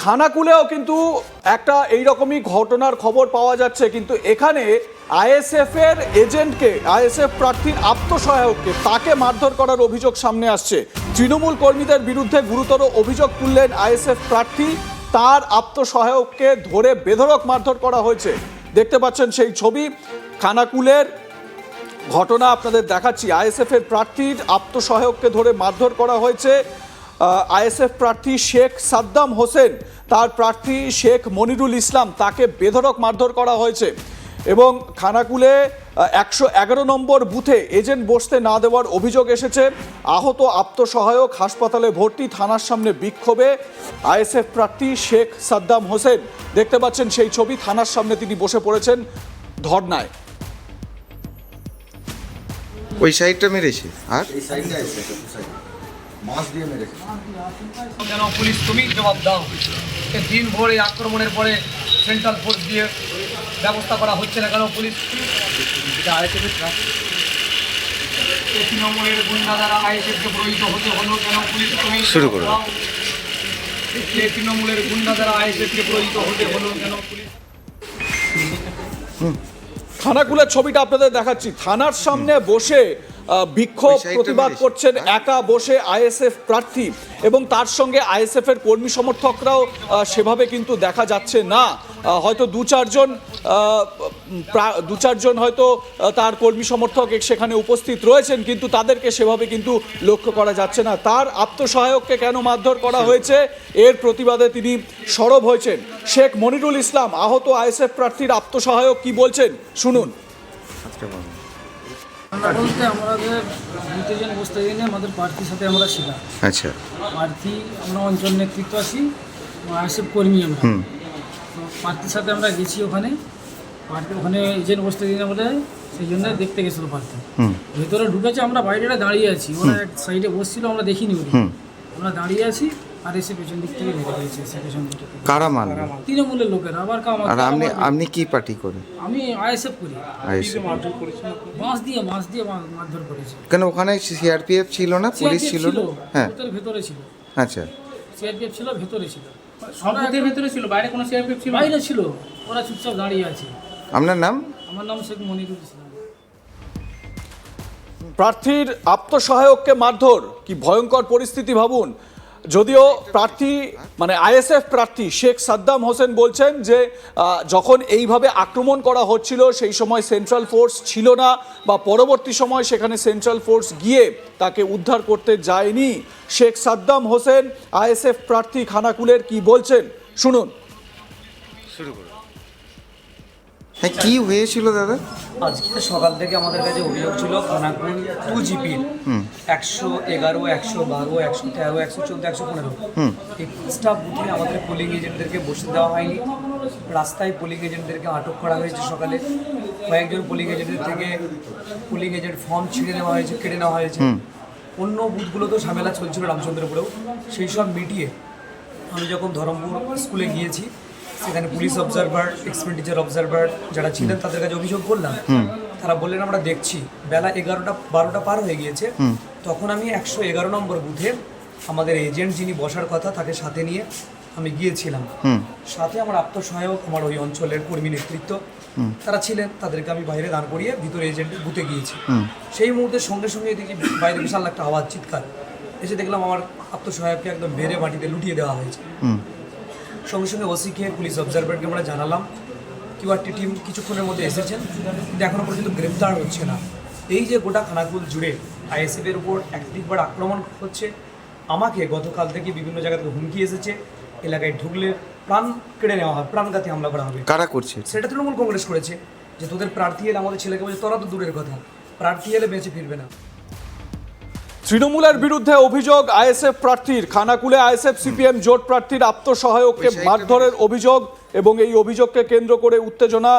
খানাকুলেও কিন্তু একটা এইরকমই ঘটনার খবর পাওয়া যাচ্ছে, কিন্তু এখানে আইএসএফ এর এজেন্টকে, আইএসএফ প্রার্থীর আত্মসহায়ককে তাকে মারধর করার অভিযোগ সামনে আসছে। তৃণমূল কর্মীদের বিরুদ্ধে গুরুতর অভিযোগ তুললেন আইএসএফ প্রার্থী, তার আত্মসহায়ককে ধরে বেধড়ক মারধর করা হয়েছে। দেখতে পাচ্ছেন সেই ছবি, খানাকুলের ঘটনা আপনাদের দেখাচ্ছি। আইএসএফ এর প্রার্থীর আত্মসহায়ককে ধরে মারধর করা হয়েছে। আইএসএফ প্রার্থী শেখ সাদ্দাম হোসেন, তার প্রার্থী শেখ মনিরুল ইসলাম, তাকে বেধড়ক মারধর করা হয়েছে। এবং খানাকুলে 111 নম্বর বুথে এজেন্ট বসতে না দেওয়ার অভিযোগ এসেছে। আহত আত্মসহায়ক হাসপাতালে ভর্তি, থানার সামনে বিক্ষোভে আইএসএফ প্রার্থী শেখ সাদ্দাম হোসেন। দেখতে পাচ্ছেন সেই ছবি, থানার সামনে তিনি বসে পড়েছেন ধর্নায়। ওই সাইডটা মেরেছে আর এই সাইডটা এসে মাছ দিয়ে মেরেছে। কেন পুলিশ তুমি জবাব দাও? দিন ভোর এই আক্রমণের পরে সেন্ট্রাল ফোর্স দিয়ে ব্যবস্থা করা হচ্ছে না কেন? পুলিশ তৃণমূলের গুন্ডা দ্বারা আইএসএফকে প্রয়োজিত হতে হলো কেন? পুলিশ তুমি শুরু করো। তৃণমূলের গুন্ডা দ্বারা আইএসএফকে প্রয়োজিত হতে হলো কেন? পুলিশ খানাকুলের ছবিটা আপনাদের দেখাচ্ছি। থানার সামনে বসে বিক্ষোভ প্রতিবাদ করছেন একা বসে আইএসএফ প্রার্থী, এবং তার সঙ্গে আইএসএফ এর কর্মী সমর্থকরাও সেভাবে কিন্তু দেখা যাচ্ছে না। হয়তো দু চারজন হয়তো তার কর্মী সমর্থক সেখানে উপস্থিত রয়েছেন, কিন্তু তাদেরকে সেভাবে কিন্তু লক্ষ্য করা যাচ্ছে না। তার আত্মসহায়ককে কেন মারধর করা হয়েছে, এর প্রতিবাদে তিনি সরব হয়েছেন। শেখ মনিরুল ইসলাম, আহত আইএসএফ প্রার্থীর আত্মসহায়ক, কি বলছেন শুনুন। বলতে আমাদের দুজন বসতে গিয়ে আমাদের প্রার্থীর সাথে আমরা ছিলাম। আচ্ছা, প্রার্থী আমরা অঞ্চল নেতৃত্ব আছি, আইএসএফ কর্মী আমরা। তো প্রার্থীর সাথে আমরা গেছি ওখানে, ওখানে এজেন্ট বসতে দিন আমাদের, সেই জন্য দেখতে গেছিলো প্রার্থী। ভেতরে ঢুকেছে, আমরা বাইরেটা দাঁড়িয়ে আছি, ওরা এক সাইডে বসছিল, আমরা দেখিনি ওদের। আমরা দাঁড়িয়ে আছি আর এসে পেছন দিক থেকে বেরিয়ে গেছে, এসে পেছন দিক থেকে। কারা মারল? তৃণমূলের লোকেরা। আবার আর আপনি কি পার্টি করেন? আমি আইএসএফ করি। আইএসএফ। মাছ দিয়ে মারধর করেছে। কেন ওখানে সিআরপিএফ ছিল না, পুলিশ ছিল না? হ্যাঁ, ভেতরে ছিল। আচ্ছা, সিআরপিএফ ছিল, ভেতরে ছিল, সব বুথের ভেতরে ছিল, বাইরে কোনো সিআরপিএফ ছিল না? বাইরে ছিল, ওরা চুপচাপ দাঁড়িয়ে আছে। আপনার নাম? আমার নাম শেখ মনিরুল ইসলাম। প্রার্থীর আত্মসহায়ককে মারধর, কি ভয়ঙ্কর পরিস্থিতি ভাবুন। যদিও প্রার্থী মানে আইএসএফ প্রার্থী শেখ সাদ্দাম হোসেন বলছেন যে যখন এইভাবে আক্রমণ করা হচ্ছিল সেই সময় সেন্ট্রাল ফোর্স ছিল না, বা পরবর্তী সময় সেখানে সেন্ট্রাল ফোর্স গিয়ে তাকে উদ্ধার করতে যায়নি। শেখ সাদ্দাম হোসেন আইএসএফ প্রার্থী খানাকুলের কি বলছেন শুনুন। শুরু করুন। হ্যাঁ, কি হয়েছিল দাদা? আজকে সকাল থেকে আমাদের কাছে অভিযোগ ছিল খানাকুল 2 জিপির 111, 112, 113, 114, 115 এই স্টাফ বুথে আমাদের পোলিং এজেন্টদেরকে বসে দেওয়া হয়নি। রাস্তায় পোলিং এজেন্টদেরকে আটক করা হয়েছে। সকালে কয়েকজন পোলিং এজেন্টের থেকে পোলিং এজেন্ট ফর্ম ছিঁড়ে নেওয়া হয়েছে, কেটে নেওয়া হয়েছে। অন্য বুথগুলোতেও ঝামেলা চলছিল রামচন্দ্রপুরেও। সেই সব মিটিয়ে আমি যখন ধরমপুর স্কুলে গিয়েছি, সেখানে পুলিশ অবজারভার, এক্সপেন্ডিচার অবজারভার যারা ছিলেন তাদের কাছে অভিযোগ করলাম। তারা বললেন আমরা দেখছি। বেলা 11টা-12টা পার হয়ে গিয়েছে। তখন আমি 111 নম্বর বুথে আমাদের এজেন্ট যিনি বসার কথা তাকে সাথে নিয়ে আমি গিয়েছিলাম। সাথে আমার আত্মসহায়ক, আমার ওই অঞ্চলের কর্মী নেতৃত্ব তারা ছিলেন, তাদেরকে আমি বাইরে দাঁড় করিয়ে ভিতরে এজেন্টের বুথে গিয়েছি। সেই মুহূর্তে সঙ্গে সঙ্গে দেখি বাইরে বিশাল একটা আওয়াজ, চিৎকার। এসে দেখলাম আমার আত্মসহায়ককে একদম বেড়ে মাটিতে লুটিয়ে দেওয়া হয়েছে। সঙ্গে সঙ্গে ওসিকে, পুলিশ অবজারভারকে আমরা জানালাম। কিউআরটি টিম কিছুক্ষণের মধ্যে এসেছেন, কিন্তু এখনও পর্যন্ত গ্রেপ্তার হচ্ছে না। এই যে গোটা খানাকুল জুড়ে আইএসএফের উপর একাধিকবার আক্রমণ হচ্ছে, আমাকে গতকাল থেকে বিভিন্ন জায়গা থেকে হুমকি এসেছে, এলাকায় ঢুকলে প্রাণ কেড়ে নেওয়া হবে, প্রাণঘাতী হামলা করা হবে। কারা করছে সেটা তৃণমূল কংগ্রেস করেছে, যে তোদের প্রার্থী এলে আমাদের ছেলেকে বলছে তোরা তো দূরের কথা, প্রার্থী এলে বেঁচে ফিরবে না। তৃণমূলের বিরুদ্ধে অভিযোগ আইএসএফ প্রার্থীর। খানাকুলে আইএসএফ সিপিএম জোট প্রার্থীর আত্মসহায়ককে মারধরের অভিযোগ, এবং এই অভিযোগকে কেন্দ্র করে উত্তেজনা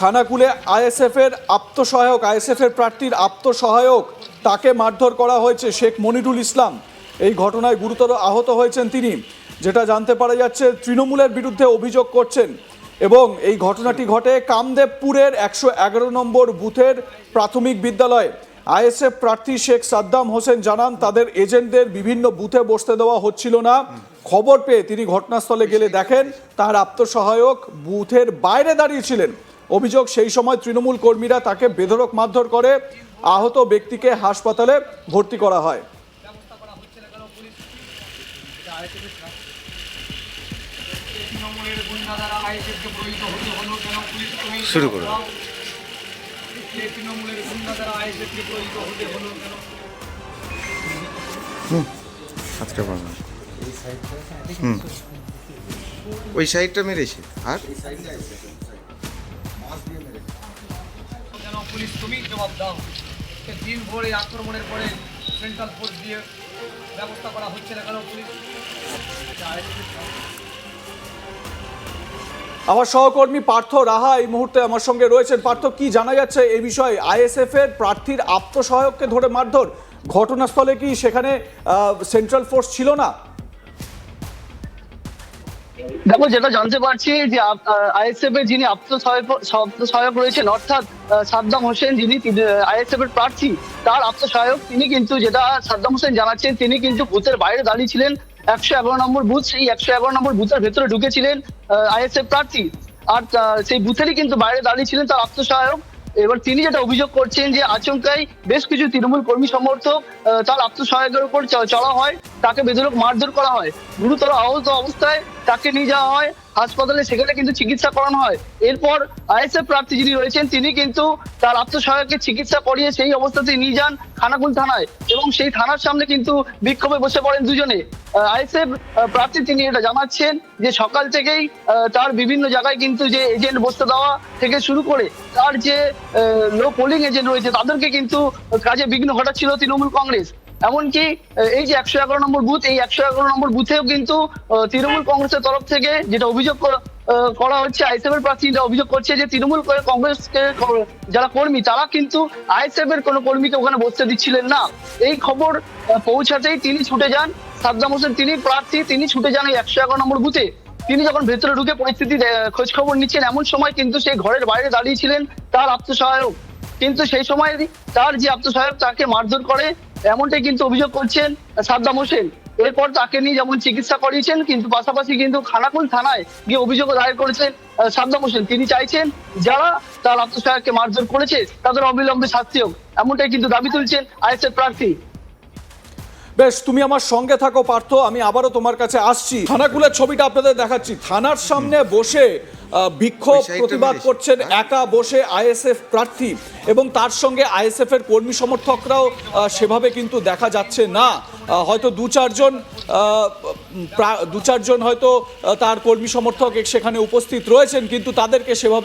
খানাকুলে আইএসএফ এর আত্মসহায়ক, আইএসএফ এর প্রার্থীর আত্মসহায়ক, তাকে মারধর করা হয়েছে। শেখ মনিরুল ইসলাম এই ঘটনায় গুরুতর আহত হয়েছেন তিনি, যেটা জানতে পারা যাচ্ছে। তৃণমূলের বিরুদ্ধে অভিযোগ করছেন, এবং এই ঘটনাটি ঘটে কামদেবপুরের 111 নম্বর বুথের প্রাথমিক বিদ্যালয়ে। আইএসএফ প্রার্থী শেখ সাদ্দাম হোসেন জানান তাদের এজেন্টদের বিভিন্ন বুথে বসতে দেওয়া হচ্ছিল না। খবর পেয়ে তিনি ঘটনাস্থলে গেলে দেখেন তার আত্মসহায়ক বুথের বাইরে দাঁড়িয়েছিলেন। অভিযোগ সেই সময় তৃণমূল কর্মীরা তাকে বেধড়ক মারধর করে। আহত ব্যক্তিকে হাসপাতালে ভর্তি করা হয়। তৃণমূলের গুন্ডারা আইএসএফকে প্রয়োজিত হতে হলো কেন পুলিশ তুমি শুরু করো। জবাব দাও। তৃণমূলের গুন্ডারা আইএসএফকে প্রয়োজিত হতে হলো কেন? আজকে বাংলা ওই সাইডটা মেরেছে আর কেন পুলিশ তুমি জবাব দাও। দিন ভোর এই আক্রমণের পরে সেন্ট্রাল ফোর্স দিয়ে ব্যবস্থা করা হচ্ছে না কেন পুলিশ? আমার সহকর্মী পার্থ রাহা এই মুহূর্তে আমার সঙ্গে রয়েছেন। পার্থ, কি জানা যাচ্ছে এই বিষয়ে? আইএসএফ এর প্রার্থীর আত্মসহায়ককে ধরে মারধর, ঘটনাস্থলে কি সেখানে সেন্ট্রাল ফোর্স ছিল না? দেখো, যেটা জানতে পারছি যে আইএসএফ এর যিনি আত্মসহায়ক রয়েছেন, অর্থাৎ সাদ্দাম হোসেন, যিনি আইএসএফ এর প্রার্থী, তার আত্মসহায়ক তিনি কিন্তু, যেটা সাদ্দাম হোসেন জানাচ্ছেন, তিনি কিন্তু বুথের বাইরে দাঁড়িয়েছিলেন। 111 নম্বর বুথ, সেই 111 নম্বর বুথের ভেতরে ঢুকেছিলেন আইএসএফ প্রার্থী, আর সেই বুথেরই কিন্তু বাইরে দাঁড়িয়েছিলেন তার আত্মসহায়ক। এবার তিনি যেটা অভিযোগ করছেন যে আচমকাই বেশ কিছু তৃণমূল কর্মী সমর্থক তার আত্মসহায়কের উপর চড়া হয়, তাকে বেধড়ক মারধর করা হয়, গুরুতর আহত অবস্থায় তাকে নিয়ে যাওয়া হয় হাসপাতালে, সেখানে কিন্তু চিকিৎসা করানো হয়। এরপর আইএসএফ প্রার্থী যিনি রয়েছেন তিনি কিন্তু তার আত্মসহায়ককে চিকিৎসা করিয়ে সেই অবস্থাতে নিয়ে যান খানাকুল থানায়, এবং সেই থানার সামনে কিন্তু বিক্ষোভে বসে পড়েন দুজনে। আইএসএফ প্রার্থী তিনি এটা জানাচ্ছেন যে সকাল থেকেই তার বিভিন্ন জায়গায় কিন্তু যে এজেন্ট বসতে দেওয়া থেকে শুরু করে তার যে লো পোলিং এজেন্ট রয়েছে তাদেরকে কিন্তু কাজে বিঘ্ন ঘটাচ্ছিল তৃণমূল কংগ্রেস। এমনকি এই যে 111 নম্বর বুথ, এই 111 নম্বর বুথেও কিন্তু তৃণমূল কংগ্রেসের তরফ থেকে যেটা অভিযোগ করা হচ্ছে, আইএসএফ এর প্রার্থী যেটা অভিযোগ করছে যে তৃণমূল কংগ্রেসকে যারা কর্মী তারা কিন্তু আইএসএফ এর কোনো কর্মীকে ওখানে বসতে দিচ্ছিলেন না। এই খবর পৌঁছাতেই তিনি ছুটে যান, সাদ্দাম হোসেন তিনি প্রার্থী, তিনি ছুটে যান এই 111 নম্বর বুথে। তিনি যখন ভেতরে ঢুকে পরিস্থিতি খোঁজ খবর নিচ্ছেন, এমন সময় কিন্তু সেই ঘরের বাইরে দাঁড়িয়েছিলেন তার আত্মসহায়ক, কিন্তু সেই সময় তার যে আত্মসহায়ক তাকে মারধর করে, এমনটাই কিন্তু অভিযোগ করছেন সাদ্দাম হোসেন। এরপর তাকে নিয়ে যেমন চিকিৎসা করিয়েছেন, কিন্তু পাশাপাশি কিন্তু খানাকুল থানায় গিয়ে অভিযোগ দায়ের করেছেন সাদ্দাম হোসেন। তিনি চাইছেন যারা তার আত্মসহায়ককে মারধর করেছে তাদের অবিলম্বে শাস্তি হোক, এমনটাই কিন্তু দাবি তুলছেন আইএসএফ প্রার্থী। বেশ, তুমি আমার সঙ্গে থাকো পার্থ, আমি আবারও তোমার কাছে আসছি। খানাকুলের ছবিটা আপনাদের দেখাচ্ছি। থানার সামনে বসে বিক্ষোভ প্রতিবাদ করছেন একা বসে আইএসএফ প্রার্থী, এবং তার সঙ্গে আইএসএফ এর কর্মী সমর্থকরাও সেভাবে কিন্তু দেখা যাচ্ছে না। হয়তো দু চারজন হয়তো তার কর্মী সমর্থক সেখানে উপস্থিত রয়েছেন, কিন্তু তাদেরকে সেভাবে